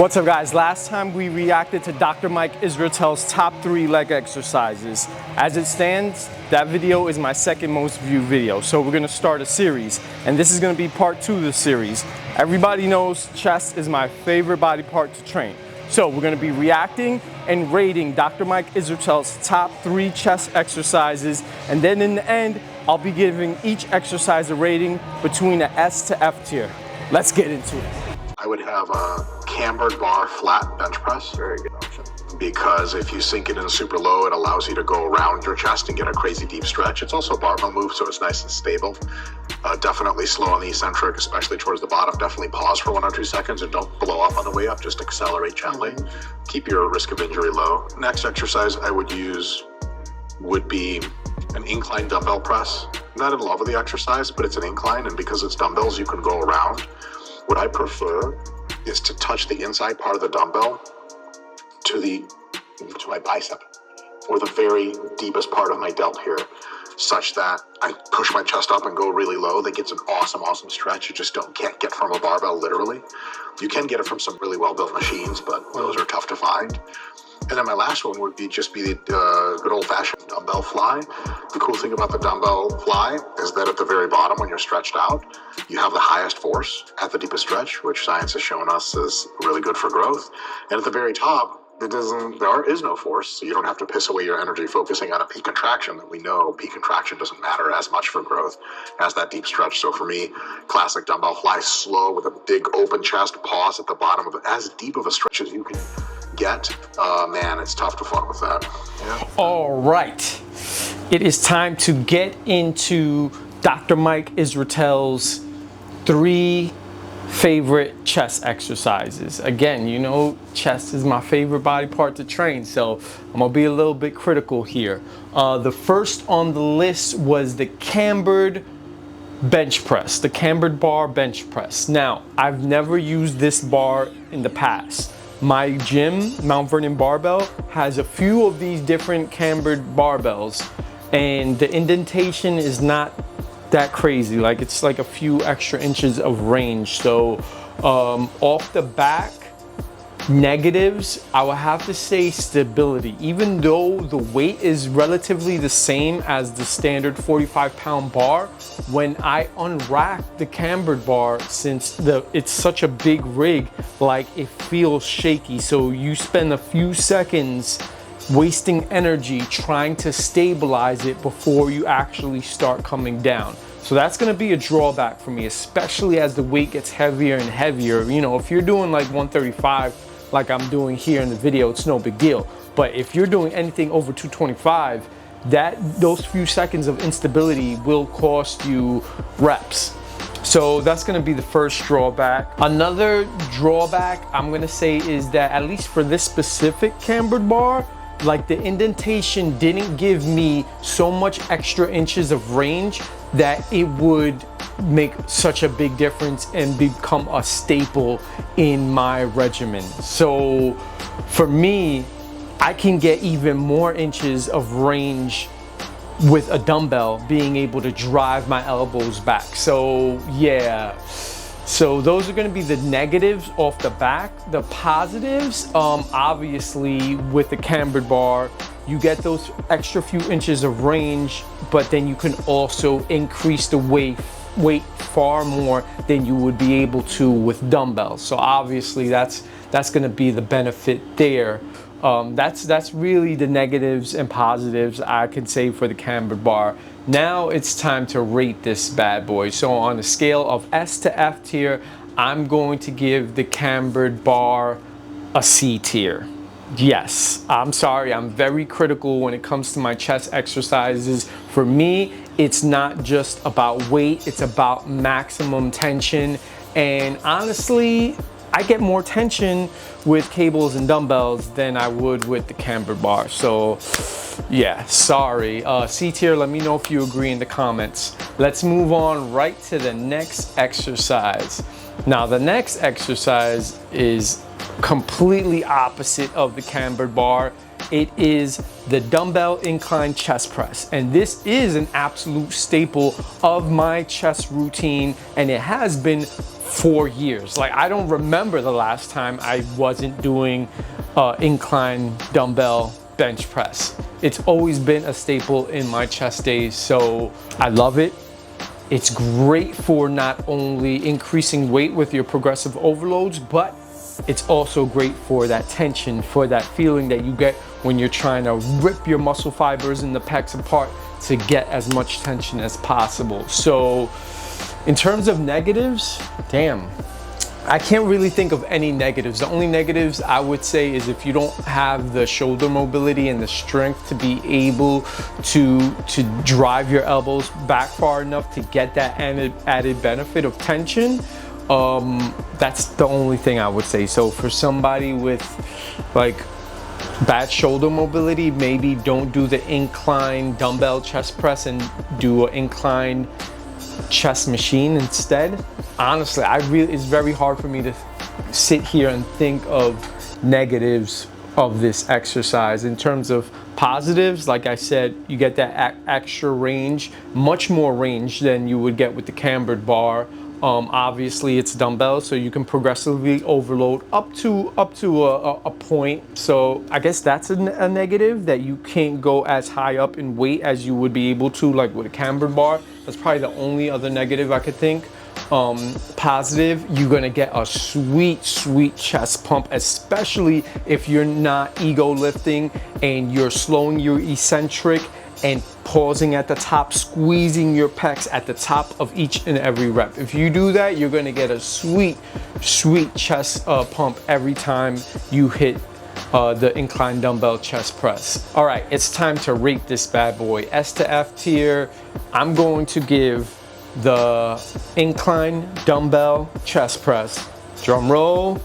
What's up guys, last time we reacted to Dr. Mike Israetel's top 3 leg exercises. As it stands, that video is my second most viewed video. So we're gonna start a series, and this is gonna be part 2 of the series. Everybody knows chest is my favorite body part to train. So we're gonna be reacting and rating Dr. Mike Israetel's top 3 chest exercises, and then in the end, I'll be giving each exercise a rating between a S to F tier. Let's get into it. I would have a cambered bar flat bench press. Very good option. Because if you sink it in super low, it allows you to go around your chest and get a crazy deep stretch. It's also a barbell move, so it's nice and stable. Definitely slow on the eccentric, especially towards the bottom. Definitely pause for 1 or 2 seconds and don't blow up on the way up. Just accelerate gently. Keep your risk of injury low. Next exercise I would use would be an incline dumbbell press. I'm not in love with the exercise, but it's an incline, and because it's dumbbells, you can go around. What I prefer is to touch the inside part of the dumbbell to my bicep, or the very deepest part of my delt here, such that I push my chest up and go really low. That gets an awesome stretch you just can't get from a barbell, literally. You can get it from some really well-built machines, but those are tough to find. And then my last one would be the good old-fashioned dumbbell fly. The cool thing about the dumbbell fly is that at the very bottom, when you're stretched out, you have the highest force at the deepest stretch, which science has shown us is really good for growth. And at the very top, there is no force, so you don't have to piss away your energy focusing on a peak contraction. That we know peak contraction doesn't matter as much for growth as that deep stretch. So for me, classic dumbbell fly, slow with a big open chest, pause at the bottom of it, as deep of a stretch as you can get. Man, it's tough to fuck with that. Yeah. All right, it is time to get into Dr. Mike Israetel's 3 favorite chest exercises. Again, you know, chest is my favorite body part to train, so I'm gonna be a little bit critical here. The first on the list was the cambered bench press, the cambered bar bench press. Now, I've never used this bar in the past. My gym, Mount Vernon Barbell, has a few of these different cambered barbells, and the indentation is not that crazy. Like, it's like a few extra inches of range. So off the back, negatives, I would have to say stability. Even though the weight is relatively the same as the standard 45-pound bar, when I unrack the cambered bar, since it's such a big rig, like, it feels shaky. So you spend a few seconds wasting energy trying to stabilize it before you actually start coming down. So that's gonna be a drawback for me, especially as the weight gets heavier and heavier. You know, if you're doing like 135, like I'm doing here in the video, it's no big deal. But if you're doing anything over 225, those few seconds of instability will cost you reps. So that's gonna be the first drawback. Another drawback I'm gonna say is that, at least for this specific cambered bar, like, the indentation didn't give me so much extra inches of range that it would make such a big difference and become a staple in my regimen. So for me, I can get even more inches of range with a dumbbell, being able to drive my elbows back. So yeah. So those are going to be the negatives off the back. The positives, obviously with the cambered bar, you get those extra few inches of range, but then you can also increase the weight far more than you would be able to with dumbbells. So obviously that's going to be the benefit there. That's really the negatives and positives I can say for the cambered bar. Now it's time to rate this bad boy. So on a scale of S to F tier, I'm going to give the cambered bar a C tier. Yes, I'm sorry, I'm very critical when it comes to my chest exercises. For me, it's not just about weight, it's about maximum tension. And honestly, I get more tension with cables and dumbbells than I would with the cambered bar. So yeah, sorry. C tier, let me know if you agree in the comments. Let's move on right to the next exercise. Now, the next exercise is completely opposite of the cambered bar. It is the dumbbell incline chest press, and this is an absolute staple of my chest routine, and it has been 4 years. Like, I don't remember the last time I wasn't doing incline dumbbell bench press. It's always been a staple in my chest days, so I love it. It's great for not only increasing weight with your progressive overloads, but it's also great for that tension, for that feeling that you get when you're trying to rip your muscle fibers in the pecs apart to get as much tension as possible. So in terms of negatives, damn, I can't really think of any negatives. The only negatives I would say is if you don't have the shoulder mobility and the strength to be able to drive your elbows back far enough to get that added benefit of tension, that's the only thing I would say. So for somebody with like bad shoulder mobility, maybe don't do the incline dumbbell chest press and do an incline chest machine instead. Honestly, it's very hard for me to sit here and think of negatives of this exercise. In terms of positives, like I said, you get that extra range, much more range than you would get with the cambered bar. Obviously it's dumbbells, so you can progressively overload up to a point. So I guess that's a negative, that you can't go as high up in weight as you would be able to like with a cambered bar. That's probably the only other negative I could think. Positive, you're gonna get a sweet chest pump, especially if you're not ego lifting and you're slowing your eccentric and pausing at the top, squeezing your pecs at the top of each and every rep. If you do that, you're gonna get a sweet chest pump every time you hit the incline dumbbell chest press. All right, it's time to rate this bad boy. S to F tier, I'm going to give the incline dumbbell chest press, drum roll,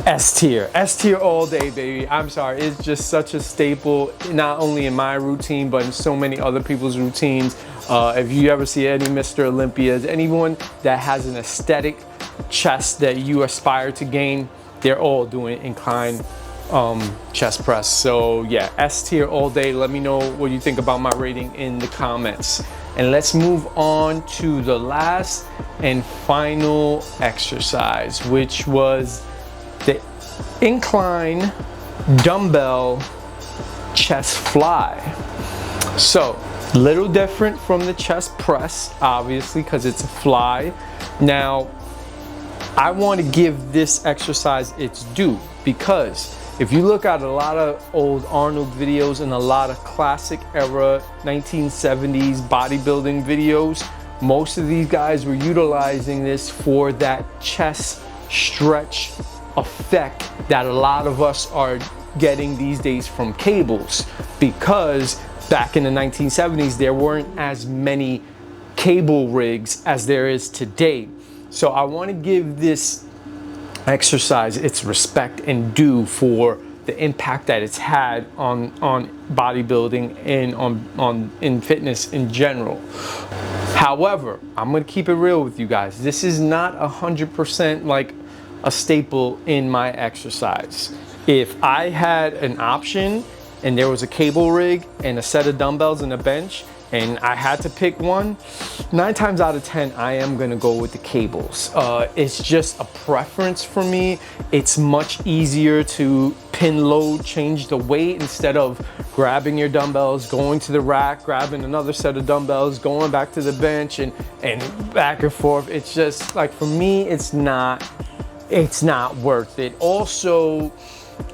S tier. S tier all day, baby. I'm sorry, it's just such a staple, not only in my routine, but in so many other people's routines. If you ever see any Mr. Olympias, anyone that has an aesthetic chest that you aspire to gain, they're all doing incline chest press. So yeah, S tier all day. Let me know what you think about my rating in the comments. And let's move on to the last and final exercise, which was the incline dumbbell chest fly. So a little different from the chest press, obviously, because it's a fly. Now, I want to give this exercise its due, because if you look at a lot of old Arnold videos and a lot of classic era 1970s bodybuilding videos, most of these guys were utilizing this for that chest stretch effect that a lot of us are getting these days from cables, because back in the 1970s there weren't as many cable rigs as there is today. So I want to give this exercise its respect and due for the impact that it's had on bodybuilding and in fitness in general. However, I'm gonna keep it real with you guys. This is not 100% like a staple in my exercise. If I had an option and there was a cable rig and a set of dumbbells and a bench, and I had to pick one, 9 times out of 10, I am gonna go with the cables. It's just a preference for me. It's much easier to pin load, change the weight, instead of grabbing your dumbbells, going to the rack, grabbing another set of dumbbells, going back to the bench and back and forth. It's just like, for me, it's not worth it. Also,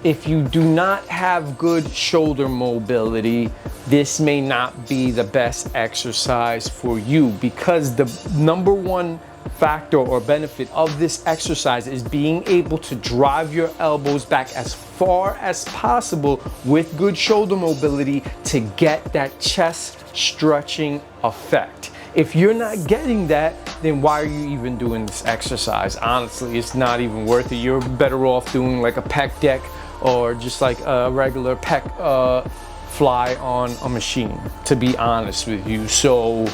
if you do not have good shoulder mobility, this may not be the best exercise for you, because the number one factor or benefit of this exercise is being able to drive your elbows back as far as possible with good shoulder mobility to get that chest stretching effect. If you're not getting that, then why are you even doing this exercise? Honestly, it's not even worth it. You're better off doing like a pec deck or just like a regular pec fly on a machine, to be honest with you. So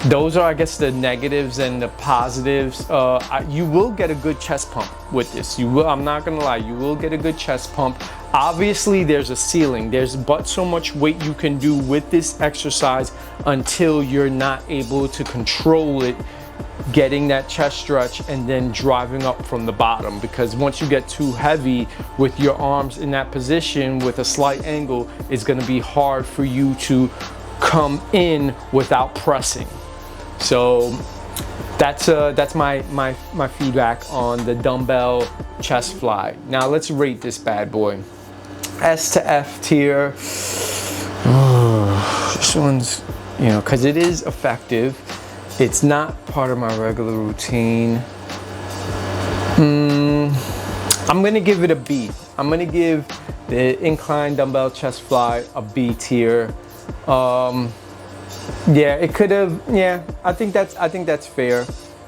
those are, I guess, the negatives and the positives. You will get a good chest pump with this. You will, I'm not gonna lie, you will get a good chest pump. Obviously, there's a ceiling. There's but so much weight you can do with this exercise until you're not able to control it getting that chest stretch and then driving up from the bottom, because once you get too heavy with your arms in that position with a slight angle, it's going to be hard for you to come in without pressing. So that's my feedback on the dumbbell chest fly. Now let's rate this bad boy. S to F tier. This one's, you know, because it is effective. It's not part of my regular routine. I'm gonna give it a B. I'm gonna give the Incline dumbbell chest fly a B tier. Yeah, it could have. Yeah, I think that's fair.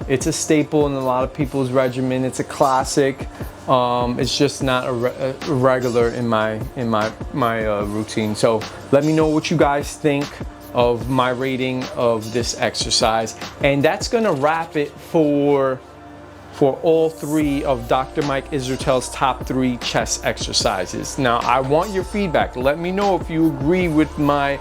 It's a staple in a lot of people's regimen. It's a classic. It's just not a regular in my routine. So let me know what you guys think of my rating of this exercise, and that's gonna wrap it for all 3 of Dr. Mike Israetel's top 3 chest exercises. Now I want your feedback. Let me know if you agree with my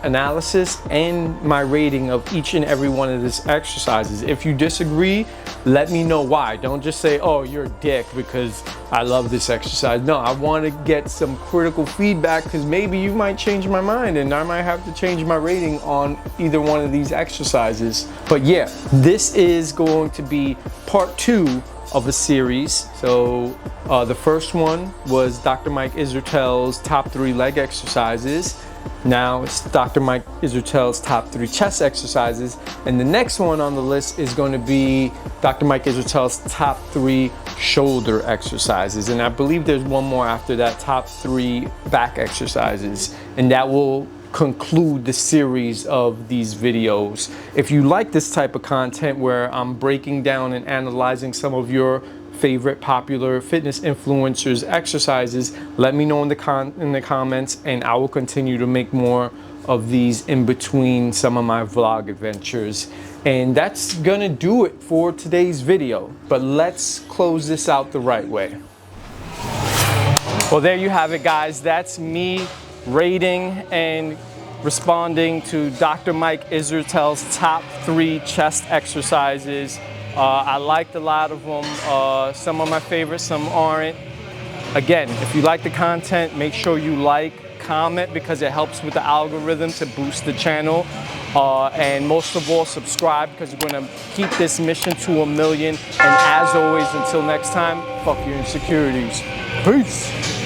analysis and my rating of each and every one of these exercises. If you disagree, let me know why. Don't just say, oh, you're a dick because I love this exercise. No, I want to get some critical feedback, because maybe you might change my mind and I might have to change my rating on either one of these exercises. But yeah, this is going to be part 2 of a series. So the first one was Dr. Mike Israetel's top 3 leg exercises. Now it's Dr. Mike Israetel's top 3 chest exercises, and the next one on the list is going to be Dr. Mike Israetel's top 3 shoulder exercises, and I believe there's one more after that, top 3 back exercises, and that will conclude the series of these videos. If you like this type of content where I'm breaking down and analyzing some of your favorite popular fitness influencers exercises, let me know in the comments, and I will continue to make more of these in between some of my vlog adventures. And that's gonna do it for today's video, but let's close this out the right way. Well, there you have it, guys. That's me rating and responding to Dr. Mike Israetel's top 3 chest exercises. I liked a lot of them. Some are my favorites, some aren't. Again, if you like the content, make sure you like, comment, because it helps with the algorithm to boost the channel. And most of all, subscribe, because we're gonna keep this mission to 1 million. And as always, until next time, fuck your insecurities. Peace.